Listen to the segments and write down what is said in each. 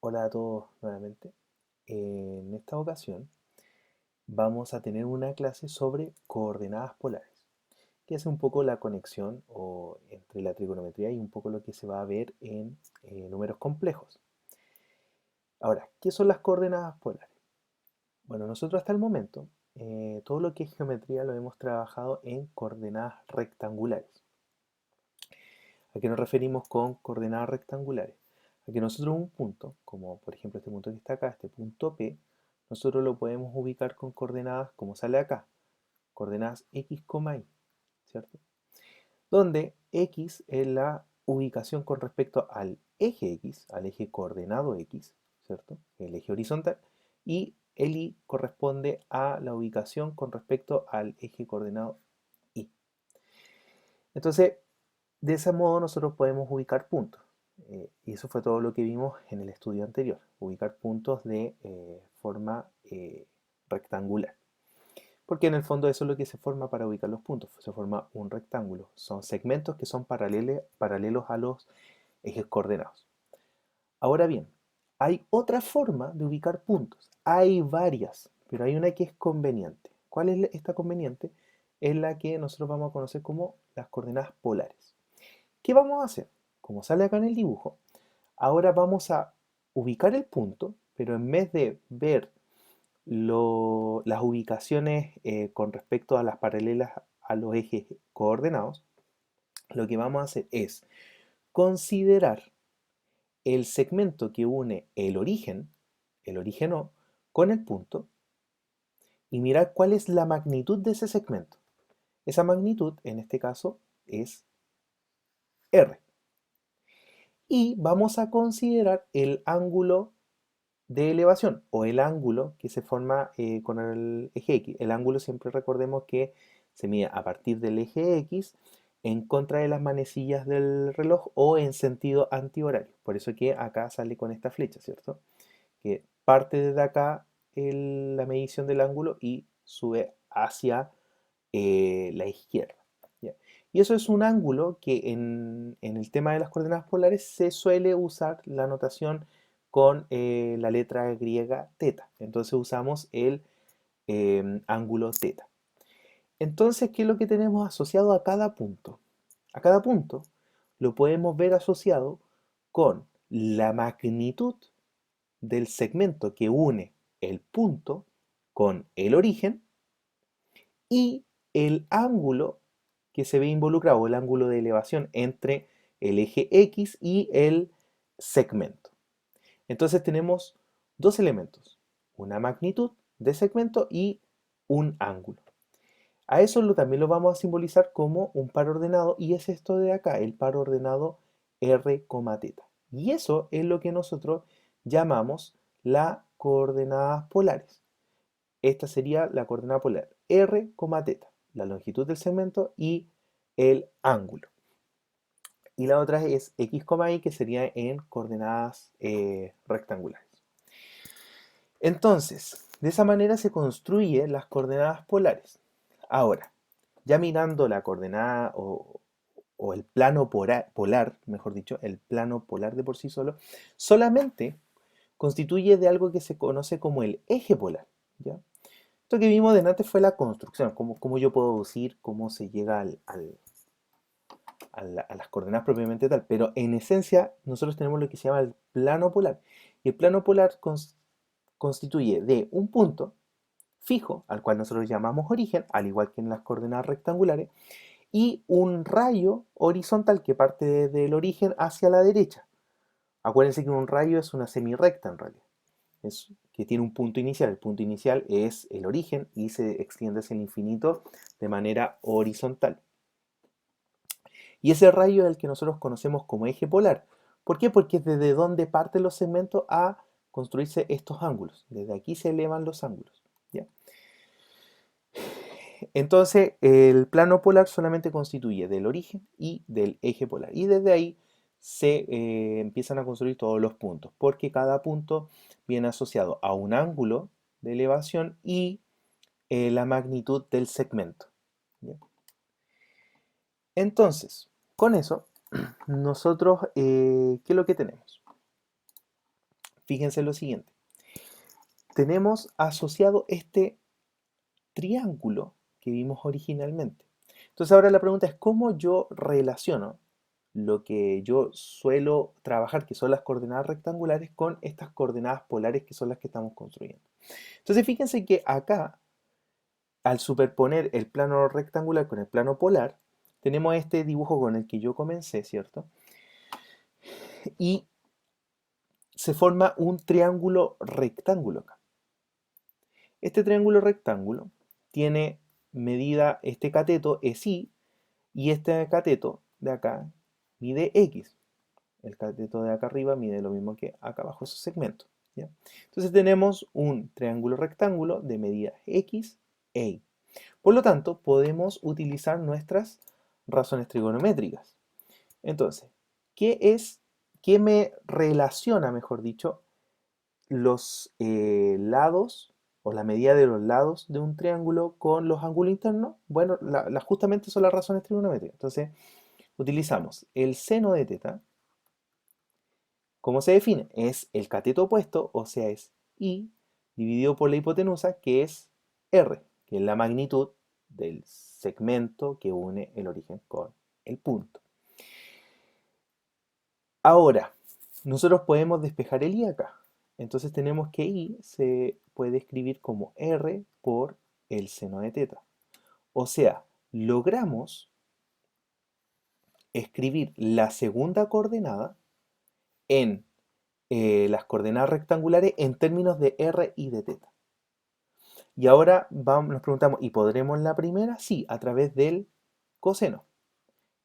Hola a todos nuevamente. En esta ocasión vamos a tener una clase sobre coordenadas polares, que es un poco la conexión entre la trigonometría y un poco lo que se va a ver en números complejos. Ahora, ¿qué son las coordenadas polares? Bueno, nosotros hasta el momento todo lo que es geometría lo hemos trabajado en coordenadas rectangulares. ¿A qué nos referimos con coordenadas rectangulares? A que nosotros un punto, como por ejemplo este punto que está acá, este punto P, nosotros lo podemos ubicar con coordenadas como sale acá, coordenadas x, y, ¿cierto? Donde x es la ubicación con respecto al eje x, al eje coordenado x, ¿cierto? El eje horizontal, y el y corresponde a la ubicación con respecto al eje coordenado y. Entonces, de ese modo nosotros podemos ubicar puntos. Y eso fue todo lo que vimos en el estudio anterior, ubicar puntos de forma rectangular. Porque en el fondo eso es lo que se forma para ubicar los puntos, se forma un rectángulo. Son segmentos que son paralelos a los ejes coordenados. Ahora bien, hay otra forma de ubicar puntos. Hay varias, pero hay una que es conveniente. ¿Cuál es esta conveniente? Es la que nosotros vamos a conocer como las coordenadas polares. ¿Qué vamos a hacer? Como sale acá en el dibujo, ahora vamos a ubicar el punto, pero en vez de ver las ubicaciones con respecto a las paralelas a los ejes coordenados, lo que vamos a hacer es considerar el segmento que une el origen O, con el punto, y mirar cuál es la magnitud de ese segmento. Esa magnitud, en este caso, es R. Y vamos a considerar el ángulo de elevación o el ángulo que se forma con el eje X. El ángulo siempre recordemos que se mide a partir del eje X en contra de las manecillas del reloj o en sentido antihorario. Por eso que acá sale con esta flecha, ¿cierto? Que parte desde acá la medición del ángulo y sube hacia la izquierda. ¿Ya? Y eso es un ángulo que en el tema de las coordenadas polares se suele usar la notación con la letra griega teta. Entonces usamos el ángulo teta. Entonces, ¿qué es lo que tenemos asociado a cada punto? A cada punto lo podemos ver asociado con la magnitud del segmento que une el punto con el origen y el ángulo que se ve involucrado, el ángulo de elevación entre el eje X y el segmento. Entonces tenemos dos elementos, una magnitud de segmento y un ángulo. A eso también lo vamos a simbolizar como un par ordenado y es esto de acá, el par ordenado r, teta. Y eso es lo que nosotros llamamos las coordenadas polares. Esta sería la coordenada polar r, teta, la longitud del segmento y el ángulo. Y la otra es x, y, que sería en coordenadas rectangulares. Entonces, de esa manera se construyen las coordenadas polares. Ahora, ya mirando la coordenada o el plano polar, mejor dicho, el plano polar de por sí solo, solamente constituye de algo que se conoce como el eje polar. ¿Ya? Esto que vimos delante fue la construcción, cómo yo puedo decir cómo se llega a las coordenadas propiamente tal, pero en esencia nosotros tenemos lo que se llama el plano polar. Y el plano polar constituye de un punto fijo, al cual nosotros llamamos origen, al igual que en las coordenadas rectangulares, y un rayo horizontal que parte desde el origen hacia la derecha. Acuérdense que un rayo es una semirrecta en realidad, es que tiene un punto inicial. El punto inicial es el origen y se extiende hacia el infinito de manera horizontal. Y ese rayo es el que nosotros conocemos como eje polar. ¿Por qué? Porque es desde donde parten los segmentos a construirse estos ángulos. Desde aquí se elevan los ángulos. ¿Ya? Entonces, el plano polar solamente constituye del origen y del eje polar. Y desde ahí se empiezan a construir todos los puntos, porque cada punto viene asociado a un ángulo de elevación y la magnitud del segmento. ¿Ya? Entonces, con eso, nosotros, ¿qué es lo que tenemos? fíjense lo siguiente. Tenemos asociado este triángulo que vimos originalmente. Entonces ahora la pregunta es cómo yo relaciono lo que yo suelo trabajar, que son las coordenadas rectangulares, con estas coordenadas polares que son las que estamos construyendo. Entonces fíjense que acá, al superponer el plano rectangular con el plano polar, tenemos este dibujo con el que yo comencé, ¿cierto? Y se forma un triángulo rectángulo acá. Este triángulo rectángulo tiene medida, este cateto es Y, y este cateto de acá mide X. El cateto de acá arriba mide lo mismo que acá abajo esos segmentos, ¿ya? Entonces tenemos un triángulo rectángulo de medida X e Y. Por lo tanto, podemos utilizar nuestras razones trigonométricas. Entonces, ¿qué me relaciona, mejor dicho, los lados o la medida de los lados de un triángulo con los ángulos internos? Bueno, justamente son las razones trigonométricas. Entonces, utilizamos el seno de teta. ¿Cómo se define? Es el cateto opuesto, o sea, es I dividido por la hipotenusa, que es R, que es la magnitud del segmento que une el origen con el punto. Ahora, nosotros podemos despejar el I acá. Entonces tenemos que I se puede escribir como R por el seno de teta. O sea, logramos escribir la segunda coordenada en las coordenadas rectangulares en términos de R y de teta. Y ahora nos preguntamos, ¿y podremos la primera? Sí, a través del coseno.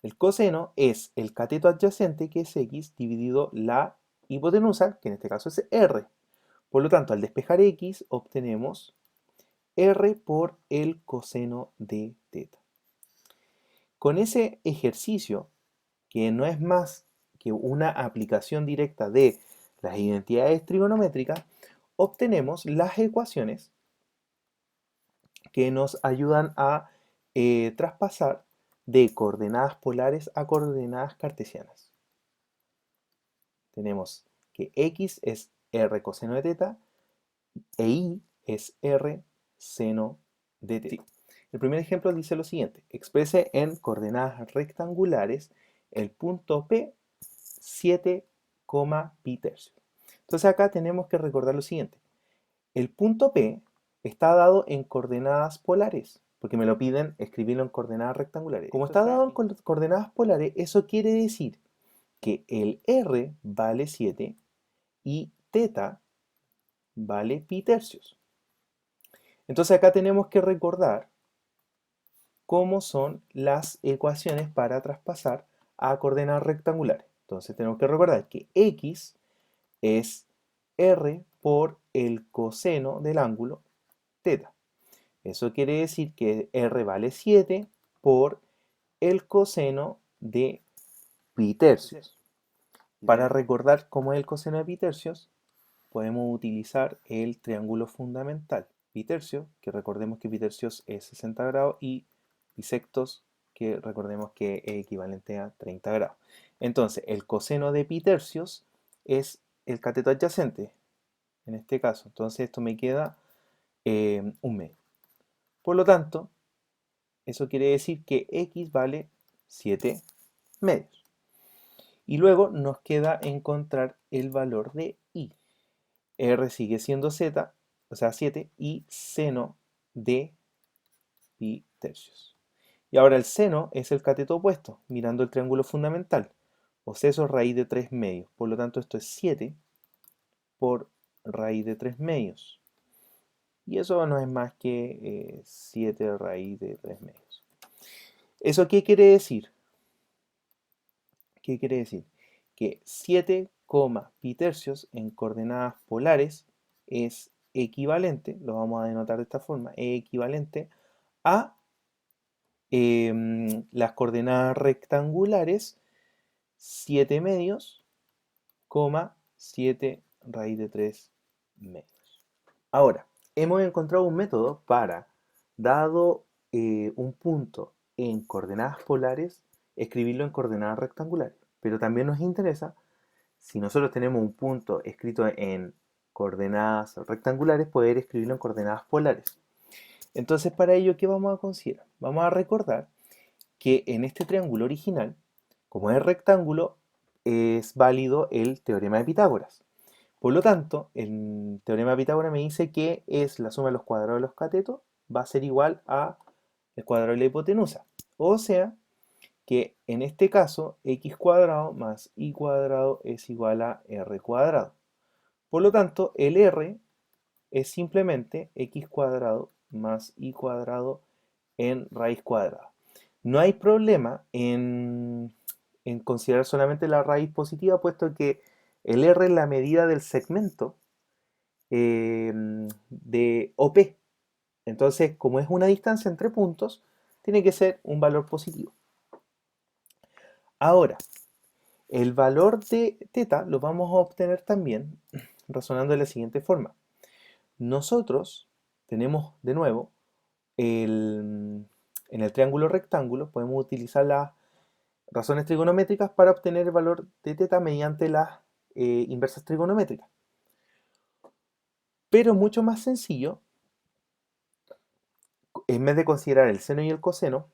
El coseno es el cateto adyacente, que es X, dividido la hipotenusa, que en este caso es R. Por lo tanto, al despejar X, obtenemos R por el coseno de teta. Con ese ejercicio, que no es más que una aplicación directa de las identidades trigonométricas, obtenemos las ecuaciones que nos ayudan a traspasar de coordenadas polares a coordenadas cartesianas. Tenemos que X es R coseno de teta e Y es R seno de teta. El primer ejemplo dice lo siguiente: exprese en coordenadas rectangulares el punto P 7, pi tercios. Entonces acá tenemos que recordar lo siguiente: el punto P está dado en coordenadas polares, porque me lo piden escribirlo en coordenadas rectangulares. Como está dado en coordenadas polares, eso quiere decir que el R vale 7 y teta vale pi tercios. Entonces acá tenemos que recordar cómo son las ecuaciones para traspasar a coordenadas rectangulares. Entonces tenemos que recordar que X es R por el coseno del ángulo teta. Eso quiere decir que R vale 7 por el coseno de pi tercios. Para recordar cómo es el coseno de pi tercios, podemos utilizar el triángulo fundamental. Pi tercios, que recordemos que pi tercios es 60 grados, y bisectos, que recordemos que es equivalente a 30 grados. Entonces, el coseno de pi tercios es el cateto adyacente, en este caso. Entonces, esto me queda un medio. Por lo tanto, eso quiere decir que X vale 7 medios. Y luego nos queda encontrar el valor de Y. R sigue siendo Z, o sea 7, y seno de pi tercios. Y ahora el seno es el cateto opuesto, mirando el triángulo fundamental. O sea, eso es raíz de 3 medios. Por lo tanto, esto es 7 por raíz de 3 medios. Y eso no es más que 7 raíz de 3 medios. ¿Eso qué quiere decir? ¿Qué quiere decir? Que 7, pi tercios en coordenadas polares es equivalente, lo vamos a denotar de esta forma, es equivalente a las coordenadas rectangulares 7 medios, 7 raíz de 3 medios. Ahora, hemos encontrado un método para, dado un punto en coordenadas polares, escribirlo en coordenadas rectangulares. Pero también nos interesa si nosotros tenemos un punto escrito en coordenadas rectangulares, poder escribirlo en coordenadas polares. Entonces, para ello, ¿qué vamos a considerar? Vamos a recordar que en este triángulo original, como es rectángulo, es válido el teorema de Pitágoras. Por lo tanto, el teorema de Pitágoras me dice que es la suma de los cuadrados de los catetos va a ser igual a el cuadrado de la hipotenusa. O sea, que en este caso x cuadrado más y cuadrado es igual a r cuadrado. Por lo tanto, el r es simplemente x cuadrado más y cuadrado en raíz cuadrada. No hay problema en considerar solamente la raíz positiva, puesto que el r es la medida del segmento de OP. Entonces, como es una distancia entre puntos, tiene que ser un valor positivo. Ahora, el valor de θ lo vamos a obtener también razonando de la siguiente forma. Nosotros tenemos de nuevo en el triángulo rectángulo, podemos utilizar las razones trigonométricas para obtener el valor de θ mediante las inversas trigonométricas. Pero mucho más sencillo, en vez de considerar el seno y el coseno,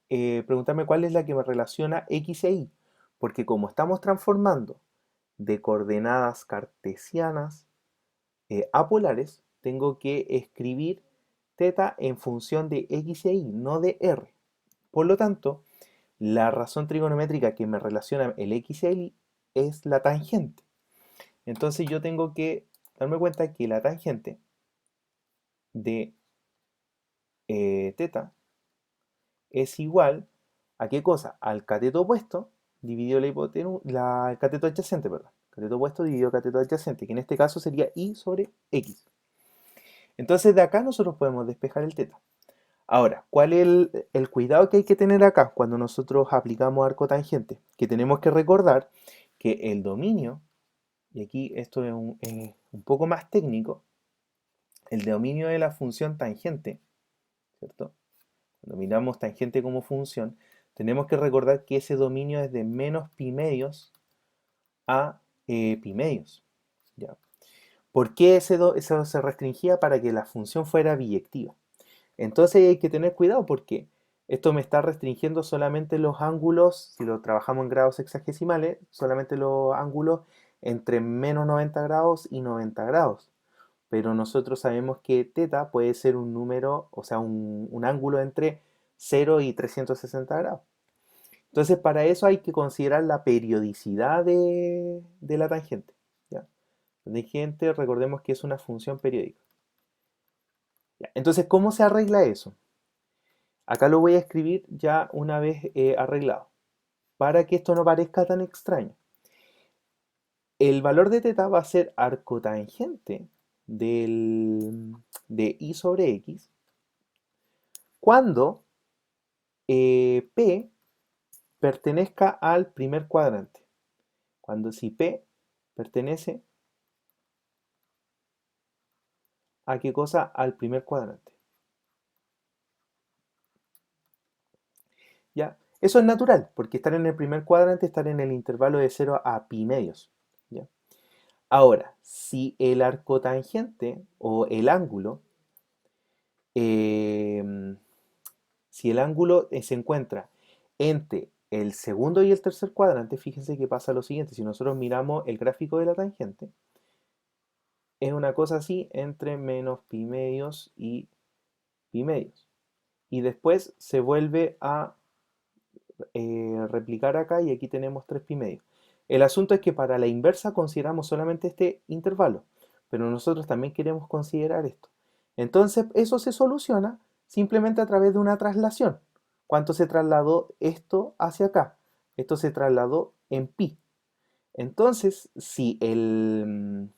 preguntarme cuál es la que me relaciona x e y, porque como estamos transformando de coordenadas cartesianas a polares, tengo que escribir θ en función de x e y, no de r. Por lo tanto, la razón trigonométrica que me relaciona el x y el y es la tangente. Entonces yo tengo que darme cuenta que la tangente de θ es igual a ¿qué cosa? Al cateto opuesto dividido el cateto adyacente, perdón. Cateto opuesto dividido cateto adyacente, que en este caso sería y sobre x. Entonces de acá nosotros podemos despejar el θ. Ahora, ¿cuál es el cuidado que hay que tener acá cuando nosotros aplicamos arco tangente? Que tenemos que recordar que el dominio, y aquí esto es un poco más técnico, el dominio de la función tangente, ¿cierto? Cuando miramos tangente como función, tenemos que recordar que ese dominio es de menos pi medios a pi medios. ¿Ya? ¿Por qué eso se restringía? Para que la función fuera biyectiva. Entonces hay que tener cuidado porque esto me está restringiendo solamente los ángulos, si lo trabajamos en grados sexagesimales, solamente los ángulos entre menos 90 grados y 90 grados. Pero nosotros sabemos que θ puede ser un número, o sea, un ángulo entre 0 y 360 grados. Entonces, para eso hay que considerar la periodicidad de la tangente. ¿Ya? La tangente, recordemos que es una función periódica. ¿Ya? Entonces, ¿cómo se arregla eso? Acá lo voy a escribir ya una vez arreglado, para que esto no parezca tan extraño. El valor de θ va a ser arcotangente de y sobre x cuando P pertenezca al primer cuadrante. Cuando si P pertenece a qué cosa? Al primer cuadrante. ¿Ya? Eso es natural, porque estar en el primer cuadrante, estar en el intervalo de 0 a pi medios. ¿Ya? Ahora, si el arcotangente o el ángulo, eh, si el ángulo se encuentra entre el segundo y el tercer cuadrante, fíjense que pasa lo siguiente. Si nosotros miramos el gráfico de la tangente, es una cosa así entre menos pi medios y pi medios. Y después se vuelve a replicar acá y aquí tenemos 3 pi medios. El asunto es que para la inversa consideramos solamente este intervalo, pero nosotros también queremos considerar esto. Entonces eso se soluciona simplemente a través de una traslación. ¿Cuánto se trasladó esto hacia acá? Esto se trasladó en pi. Entonces, si el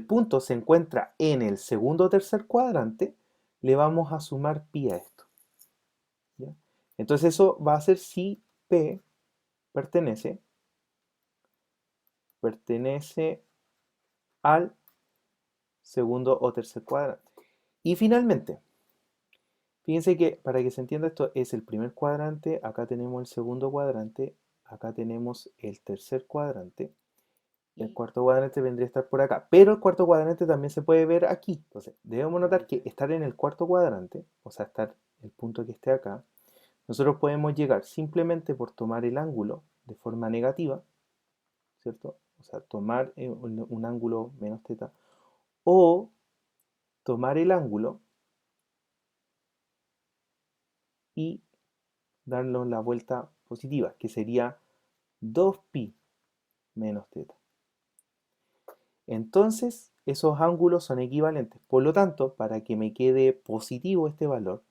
punto se encuentra en el segundo o tercer cuadrante, le vamos a sumar pi a esto. ¿Ya? Entonces eso va a ser si P pertenece al segundo o tercer cuadrante. Y finalmente, fíjense que para que se entienda esto es el primer cuadrante, acá tenemos el segundo cuadrante, acá tenemos el tercer cuadrante. El cuarto cuadrante vendría a estar por acá, pero el cuarto cuadrante también se puede ver aquí. Entonces, debemos notar que estar en el cuarto cuadrante, o sea, estar el punto que esté acá, nosotros podemos llegar simplemente por tomar el ángulo de forma negativa, ¿cierto? O sea, tomar un ángulo menos teta, o tomar el ángulo y darle la vuelta positiva, que sería 2pi menos teta. Entonces, esos ángulos son equivalentes. Por lo tanto, para que me quede positivo este valor,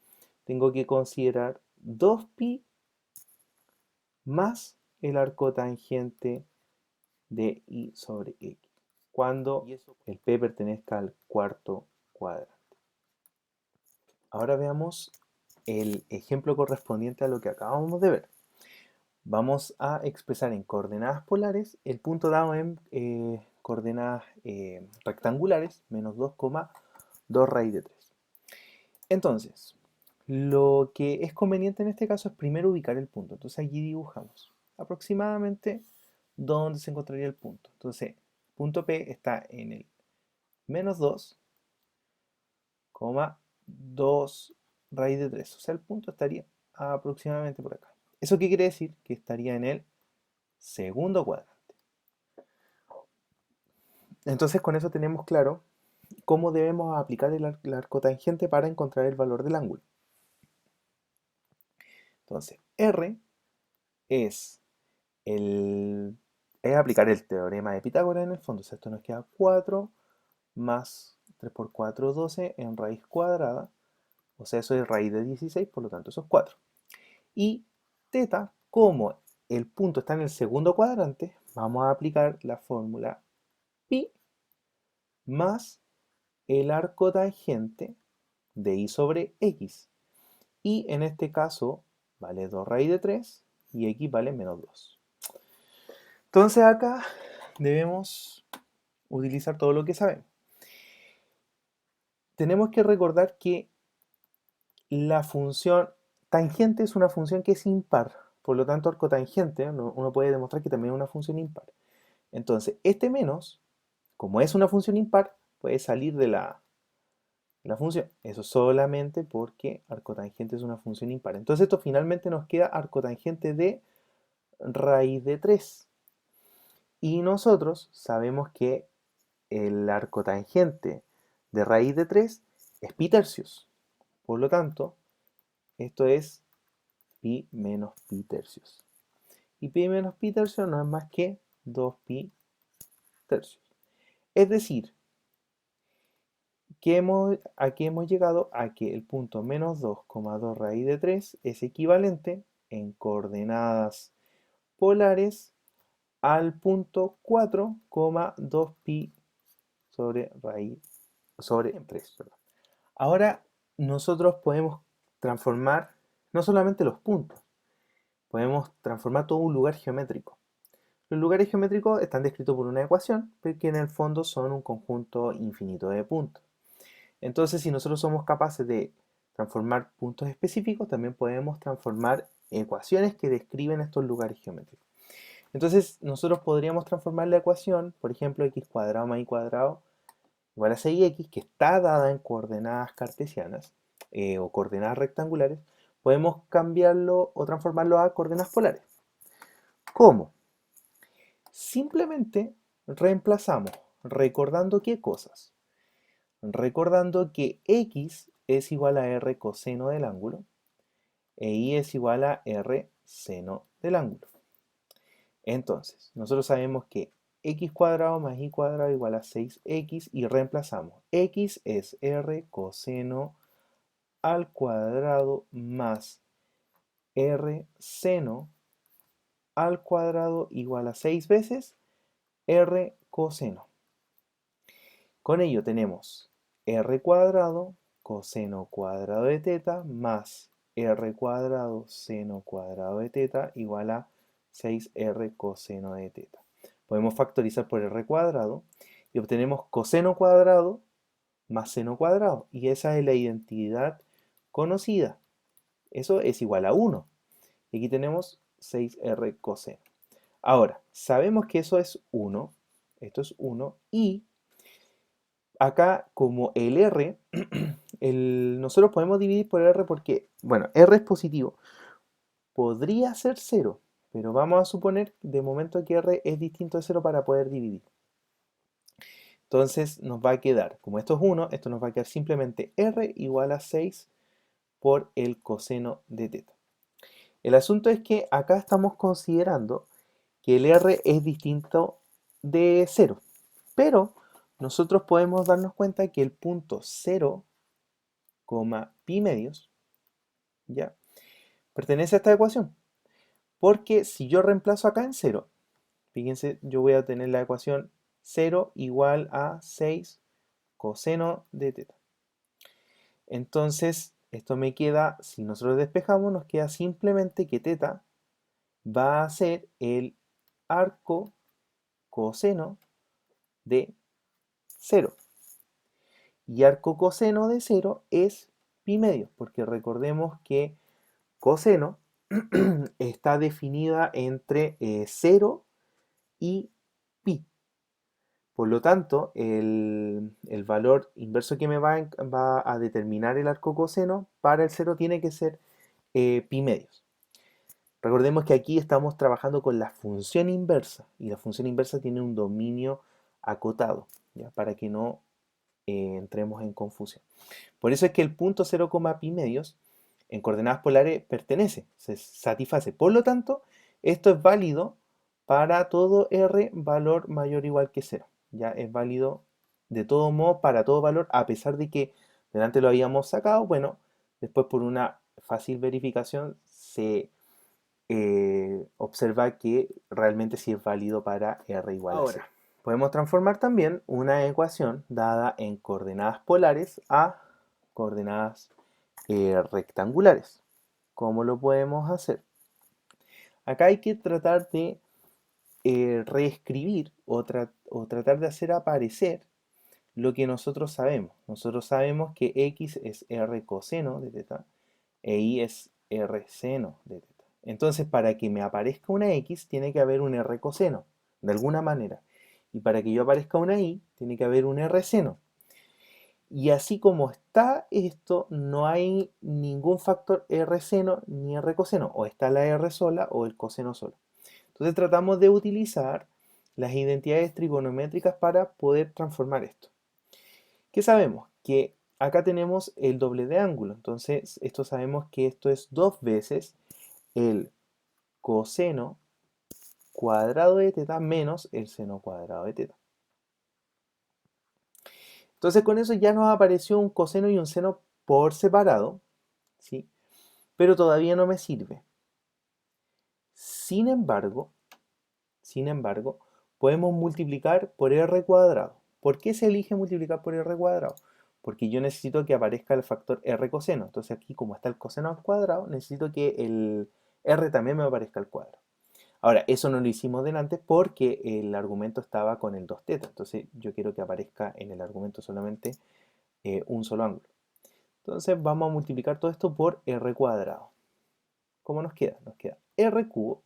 tengo que considerar 2pi más el arco tangente de y sobre x, cuando el p pertenezca al cuarto cuadrante. Ahora veamos el ejemplo correspondiente a lo que acabamos de ver. Vamos a expresar en coordenadas polares el punto dado en coordenadas rectangulares, menos 2,2 raíz de 3. Entonces, lo que es conveniente en este caso es primero ubicar el punto. Entonces aquí dibujamos aproximadamente dónde se encontraría el punto. Entonces, punto P está en el menos 2,2 raíz de 3. O sea, el punto estaría aproximadamente por acá. ¿Eso qué quiere decir? Que estaría en el segundo cuadrante. Entonces con eso tenemos claro cómo debemos aplicar el arco tangente para encontrar el valor del ángulo. Entonces, R es aplicar el teorema de Pitágoras en el fondo. O sea, esto nos queda 4 más 3 por 4, 12 en raíz cuadrada. O sea, eso es raíz de 16, por lo tanto eso es 4. Y teta, como el punto está en el segundo cuadrante, vamos a aplicar la fórmula pi más el arco tangente de y sobre x. Y en este caso vale 2 raíz de 3 y x vale menos 2. Entonces acá debemos utilizar todo lo que sabemos. Tenemos que recordar que la función tangente es una función que es impar. Por lo tanto, arco tangente, uno puede demostrar que también es una función impar. Entonces, este menos, como es una función impar, puede salir de la función. Eso solamente porque arcotangente es una función impar. Entonces esto finalmente nos queda arcotangente de raíz de 3. Y nosotros sabemos que el arcotangente de raíz de 3 es pi tercios. Por lo tanto, esto es pi menos pi tercios. Y pi menos pi tercios no es más que 2pi tercios. Es decir, ¿a qué hemos llegado? A que el punto menos 2,2 raíz de 3 es equivalente en coordenadas polares al punto 4,2 pi sobre raíz sobre 3. Perdón. Ahora nosotros podemos transformar no solamente los puntos, podemos transformar todo un lugar geométrico. Los lugares geométricos están descritos por una ecuación, porque en el fondo son un conjunto infinito de puntos. Entonces, si nosotros somos capaces de transformar puntos específicos, también podemos transformar ecuaciones que describen estos lugares geométricos. Entonces, nosotros podríamos transformar la ecuación, por ejemplo, x cuadrado más y cuadrado igual a 6x, que está dada en coordenadas cartesianas o coordenadas rectangulares, podemos cambiarlo o transformarlo a coordenadas polares. ¿Cómo? Simplemente reemplazamos, recordando qué cosas. Recordando que x es igual a r coseno del ángulo e y es igual a r seno del ángulo. Entonces, nosotros sabemos que x cuadrado más y cuadrado igual a 6x y reemplazamos. X es r coseno al cuadrado más r seno al cuadrado igual a 6 veces r coseno. Con ello tenemos r cuadrado coseno cuadrado de teta más r cuadrado seno cuadrado de teta igual a 6r coseno de teta. Podemos factorizar por r cuadrado y obtenemos coseno cuadrado más seno cuadrado. Y esa es la identidad conocida. Eso es igual a 1. Y aquí tenemos 6r coseno. Ahora, sabemos que eso es 1, esto es 1, y acá como el r, nosotros podemos dividir por r porque, bueno, r es positivo, podría ser 0, pero vamos a suponer de momento que r es distinto de 0 para poder dividir. Entonces nos va a quedar, como esto es 1, esto nos va a quedar simplemente r igual a 6 por el coseno de teta. El asunto es que acá estamos considerando que el r es distinto de 0, pero nosotros podemos darnos cuenta que el punto 0, pi medios, ¿ya? Pertenece a esta ecuación, porque si yo reemplazo acá en 0, fíjense, yo voy a tener la ecuación 0 igual a 6 coseno de teta. Entonces, esto me queda, si nosotros despejamos, nos queda simplemente que teta va a ser el arco coseno de 0. Y arco coseno de 0 es pi medios, porque recordemos que coseno está definida entre 0 y pi. Por lo tanto, el valor inverso que me va a determinar el arco coseno para el 0 tiene que ser pi medios. Recordemos que aquí estamos trabajando con la función inversa y la función inversa tiene un dominio acotado, ¿ya? Para que no entremos en confusión. Por eso es que el punto 0, pi medios en coordenadas polares pertenece, se satisface. Por lo tanto, esto es válido para todo r valor mayor o igual que 0. Ya es válido de todo modo para todo valor, a pesar de que delante lo habíamos sacado. Bueno, después por una fácil verificación se observa que realmente sí es válido para r igual a 0. Ahora, podemos transformar también una ecuación dada en coordenadas polares a coordenadas rectangulares. ¿Cómo lo podemos hacer? Acá hay que tratar de reescribir o tratar de hacer aparecer lo que nosotros sabemos. Nosotros sabemos que x es r coseno de teta e y es r seno de teta. Entonces, para que me aparezca una x, tiene que haber un r coseno, de alguna manera. Y para que yo aparezca una y, tiene que haber un r seno. Y así como está esto, no hay ningún factor r seno ni r coseno. O está la r sola o el coseno solo. Entonces tratamos de utilizar las identidades trigonométricas para poder transformar esto. ¿Qué sabemos? Que acá tenemos el doble de ángulo. Entonces, esto sabemos que esto es 2 veces el coseno cuadrado de teta menos el seno cuadrado de teta. Entonces, con eso ya nos apareció un coseno y un seno por separado, ¿sí? Pero todavía no me sirve. Sin embargo, podemos multiplicar por r cuadrado. ¿Por qué se elige multiplicar por r cuadrado? Porque yo necesito que aparezca el factor r coseno. Entonces aquí, como está el coseno al cuadrado, necesito que el r también me aparezca al cuadrado. Ahora, eso no lo hicimos delante porque el argumento estaba con el 2 teta. Entonces yo quiero que aparezca en el argumento solamente un solo ángulo. Entonces vamos a multiplicar todo esto por r cuadrado. ¿Cómo nos queda? Nos queda r cubo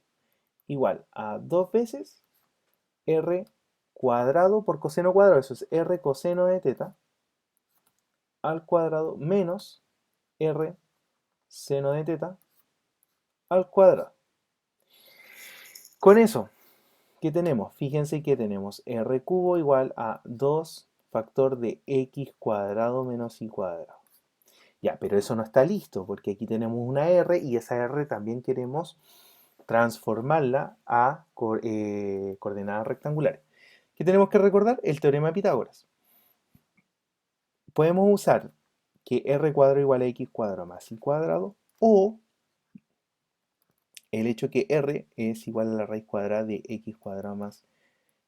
igual a 2 veces r cuadrado por coseno cuadrado, eso es r coseno de teta, al cuadrado menos r seno de teta al cuadrado. Con eso, ¿qué tenemos? Fíjense que tenemos r cubo igual a 2 factor de x cuadrado menos y cuadrado. Ya, pero eso no está listo, porque aquí tenemos una r y esa r también queremos transformarla a coordenadas rectangulares. ¿Qué tenemos que recordar? El teorema de Pitágoras. Podemos usar que r cuadrado igual a x cuadrado más y cuadrado, o el hecho que r es igual a la raíz cuadrada de x cuadrado más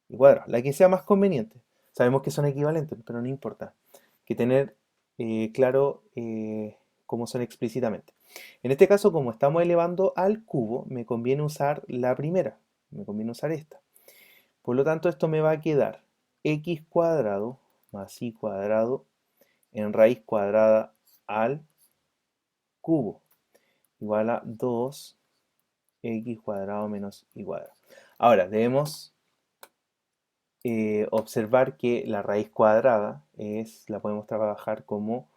y cuadrado, la que sea más conveniente. Sabemos que son equivalentes, pero no importa. Que tener claro cómo son explícitamente. En este caso, como estamos elevando al cubo, me conviene usar la primera, me conviene usar esta. Por lo tanto, esto me va a quedar x cuadrado más y cuadrado en raíz cuadrada al cubo igual a 2 x cuadrado menos y cuadrado. Ahora, debemos observar que la raíz cuadrada la podemos trabajar como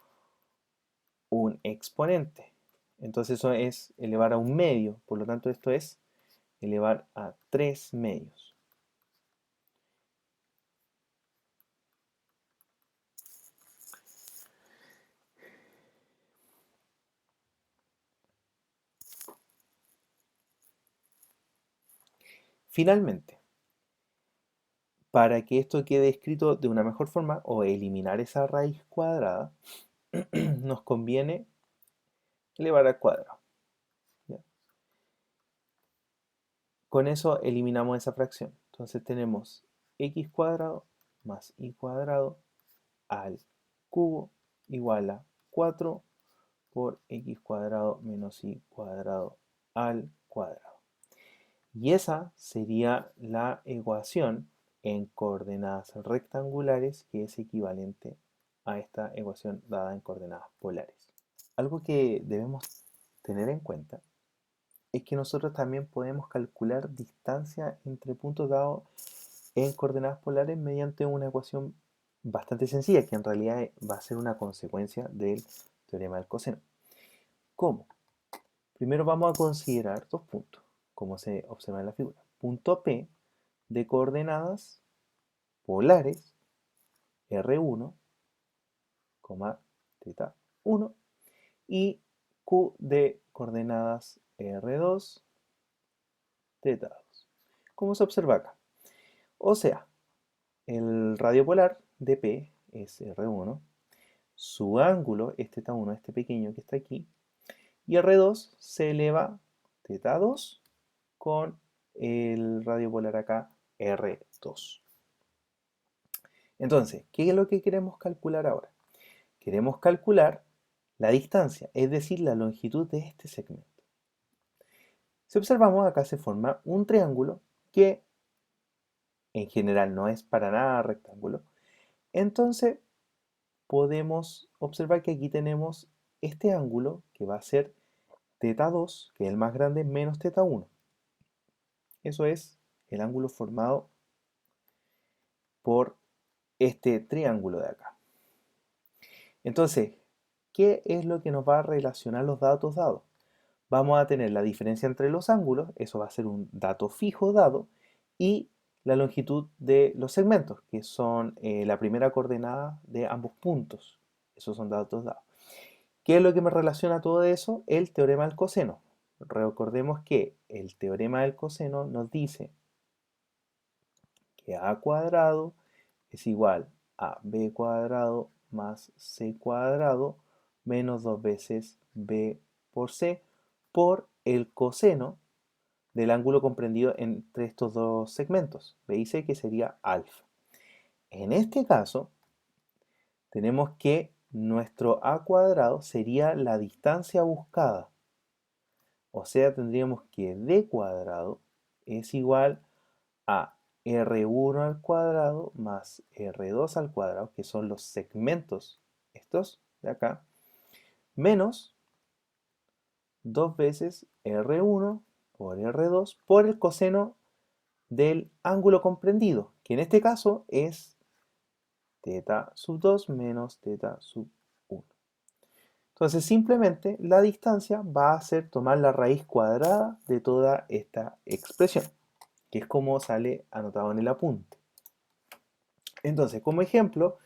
un exponente. Entonces eso es elevar a un medio, por lo tanto esto es elevar a 3 medios. Finalmente, para que esto quede escrito de una mejor forma o eliminar esa raíz cuadrada, nos conviene elevar al cuadrado. ¿Ya? Con eso eliminamos esa fracción. Entonces tenemos x cuadrado más y cuadrado al cubo igual a 4 por x cuadrado menos y cuadrado al cuadrado. Y esa sería la ecuación en coordenadas rectangulares que es equivalente a esta ecuación dada en coordenadas polares. Algo que debemos tener en cuenta es que nosotros también podemos calcular distancia entre puntos dados en coordenadas polares mediante una ecuación bastante sencilla, que en realidad va a ser una consecuencia del teorema del coseno. ¿Cómo? Primero vamos a considerar dos puntos, como se observa en la figura. Punto P de coordenadas polares R1, teta 1 y Q de coordenadas R2, teta 2. Como se observa acá. O sea, el radio polar de P es R1, su ángulo es teta 1, este pequeño que está aquí, y R2 se eleva teta 2 con el radio polar acá R2. Entonces, ¿qué es lo que queremos calcular ahora? Queremos calcular la distancia, es decir, la longitud de este segmento. Si observamos, acá se forma un triángulo que en general no es para nada rectángulo. Entonces, podemos observar que aquí tenemos este ángulo que va a ser teta 2, que es el más grande, menos teta 1. Eso es el ángulo formado por este triángulo de acá. Entonces, ¿qué es lo que nos va a relacionar los datos dados? Vamos a tener la diferencia entre los ángulos, eso va a ser un dato fijo dado, y la longitud de los segmentos, que son la primera coordenada de ambos puntos. Esos son datos dados. ¿Qué es lo que me relaciona todo eso? El teorema del coseno. Recordemos que el teorema del coseno nos dice que a cuadrado es igual a b cuadrado más c cuadrado menos 2 veces b por c por el coseno del ángulo comprendido entre estos dos segmentos, b y c, que sería alfa. En este caso, tenemos que nuestro a cuadrado sería la distancia buscada. O sea, tendríamos que d cuadrado es igual a R1 al cuadrado más R2 al cuadrado, que son los segmentos estos de acá, menos 2 veces R1 por R2 por el coseno del ángulo comprendido, que en este caso es teta sub 2 menos teta sub 1. Entonces simplemente la distancia va a ser tomar la raíz cuadrada de toda esta expresión, que es como sale anotado en el apunte. Entonces, como ejemplo,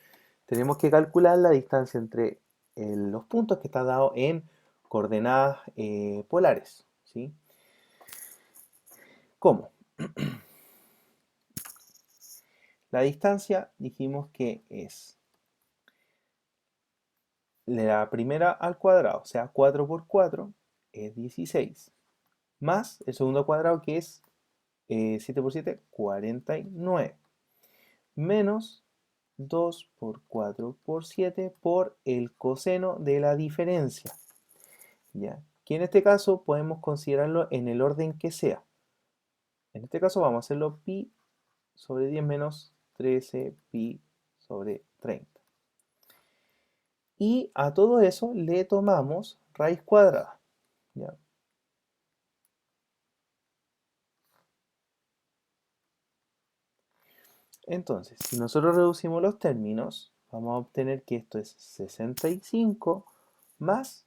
tenemos que calcular la distancia entre los puntos que está dado en coordenadas polares, ¿sí? ¿Cómo? La distancia dijimos que es la primera al cuadrado, o sea, 4 por 4 es 16, más el segundo cuadrado que es 7 por 7, 49, menos 2 por 4 por 7 por el coseno de la diferencia, ¿ya? Que en este caso podemos considerarlo en el orden que sea. En este caso vamos a hacerlo pi sobre 10 menos 13 pi sobre 30. Y a todo eso le tomamos raíz cuadrada, ¿ya? Entonces, si nosotros reducimos los términos, vamos a obtener que esto es 65 más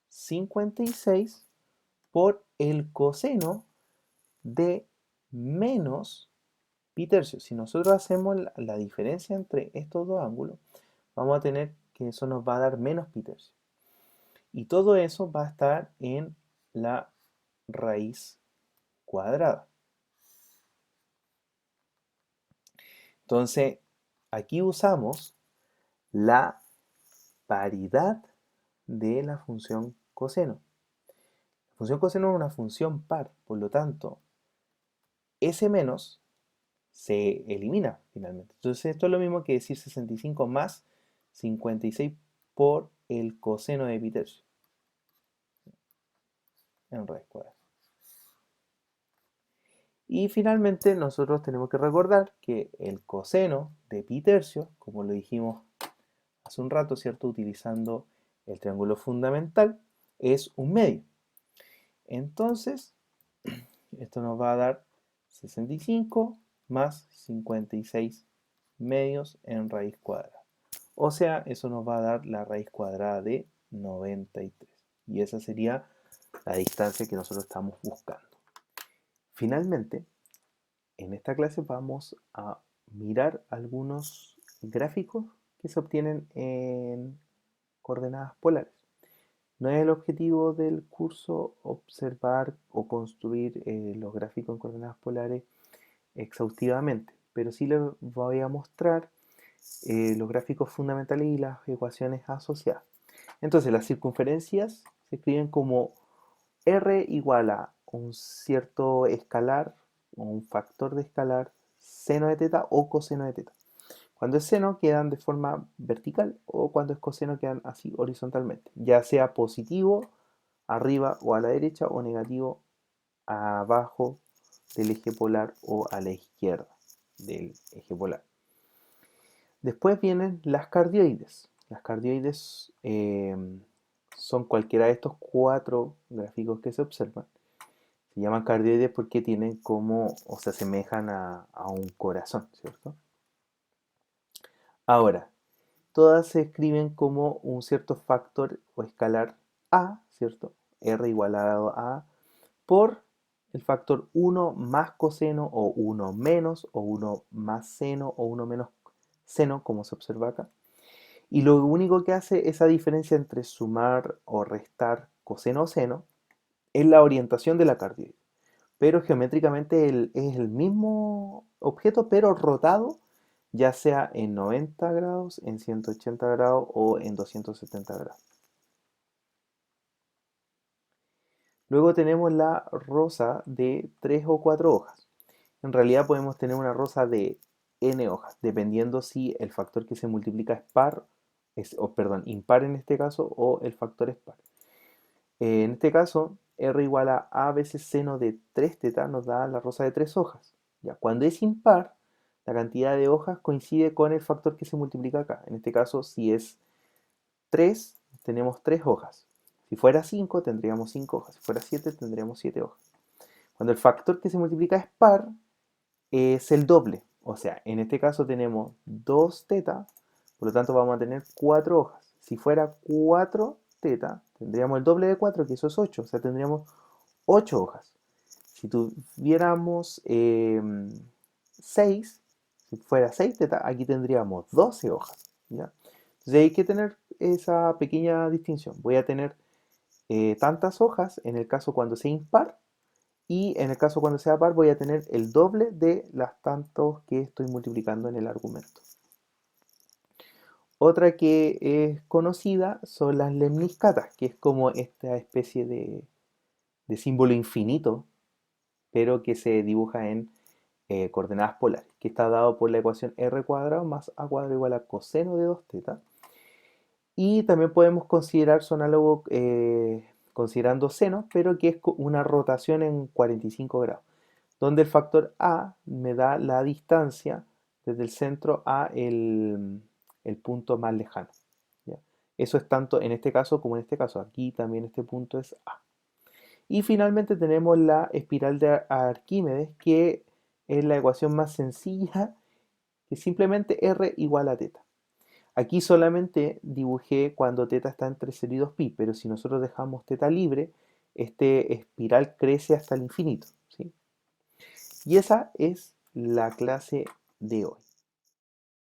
56 por el coseno de menos pi tercios. Si nosotros hacemos la diferencia entre estos dos ángulos, vamos a tener que eso nos va a dar menos pi tercios. Y todo eso va a estar en la raíz cuadrada. Entonces, aquí usamos la paridad de la función coseno. La función coseno es una función par, por lo tanto, ese menos se elimina finalmente. Entonces, esto es lo mismo que decir 65 más 56 por el coseno de pi tercio en raíz cuadrada. Y finalmente nosotros tenemos que recordar que el coseno de pi tercio, como lo dijimos hace un rato, ¿cierto? Utilizando el triángulo fundamental, es un medio. Entonces, esto nos va a dar 65 más 56 medios en raíz cuadrada. O sea, eso nos va a dar la raíz cuadrada de 93. Y esa sería la distancia que nosotros estamos buscando. Finalmente, en esta clase vamos a mirar algunos gráficos que se obtienen en coordenadas polares. No es el objetivo del curso observar o construir los gráficos en coordenadas polares exhaustivamente, pero sí les voy a mostrar los gráficos fundamentales y las ecuaciones asociadas. Entonces, las circunferencias se escriben como R igual a un cierto escalar o un factor de escalar seno de teta o coseno de teta. Cuando es seno quedan de forma vertical o cuando es coseno quedan así horizontalmente, ya sea positivo arriba o a la derecha o negativo abajo del eje polar o a la izquierda del eje polar. Después vienen las cardioides. Las cardioides son cualquiera de estos cuatro gráficos que se observan. Se llaman cardioides porque tienen como o se asemejan a un corazón, ¿cierto? Ahora, todas se escriben como un cierto factor o escalar A, ¿cierto? R igualado a por el factor 1 más coseno o 1 menos o 1 más seno o 1 menos seno, como se observa acá. Y lo único que hace esa diferencia entre sumar o restar coseno o seno es la orientación de la cardioide. Pero geométricamente es el mismo objeto, pero rotado, ya sea en 90 grados, en 180 grados o en 270 grados. Luego tenemos la rosa de 3 o 4 hojas. En realidad podemos tener una rosa de n hojas, dependiendo si el factor que se multiplica es par, impar en este caso, o el factor es par. En este caso, r igual a veces seno de 3 teta nos da la rosa de 3 hojas. Ya, cuando es impar, la cantidad de hojas coincide con el factor que se multiplica acá. En este caso, si es 3, tenemos 3 hojas. Si fuera 5, tendríamos 5 hojas. Si fuera 7, tendríamos 7 hojas. Cuando el factor que se multiplica es par, es el doble. O sea, en este caso tenemos 2 teta, por lo tanto vamos a tener 4 hojas. Si fuera 4 teta, tendríamos el doble de 4, que eso es 8. O sea, tendríamos 8 hojas. Si tuviéramos 6, si fuera 6 teta, aquí tendríamos 12 hojas. ¿ya? Entonces hay que tener esa pequeña distinción. Voy a tener tantas hojas en el caso cuando sea impar y en el caso cuando sea par voy a tener el doble de las tantos que estoy multiplicando en el argumento. Otra que es conocida son las lemniscatas, que es como esta especie de símbolo infinito, pero que se dibuja en coordenadas polares, que está dado por la ecuación r cuadrado más a cuadrado igual a coseno de 2 teta. Y también podemos considerar su análogo considerando seno, pero que es una rotación en 45 grados, donde el factor a me da la distancia desde el centro a el punto más lejano. ¿ya? Eso es tanto en este caso como en este caso. Aquí también este punto es a. Y finalmente tenemos la espiral de Arquímedes, que es la ecuación más sencilla que es simplemente R igual a teta. Aquí solamente dibujé cuando teta está entre 0 y 2pi, pero si nosotros dejamos teta libre, este espiral crece hasta el infinito, ¿sí? Y esa es la clase de hoy.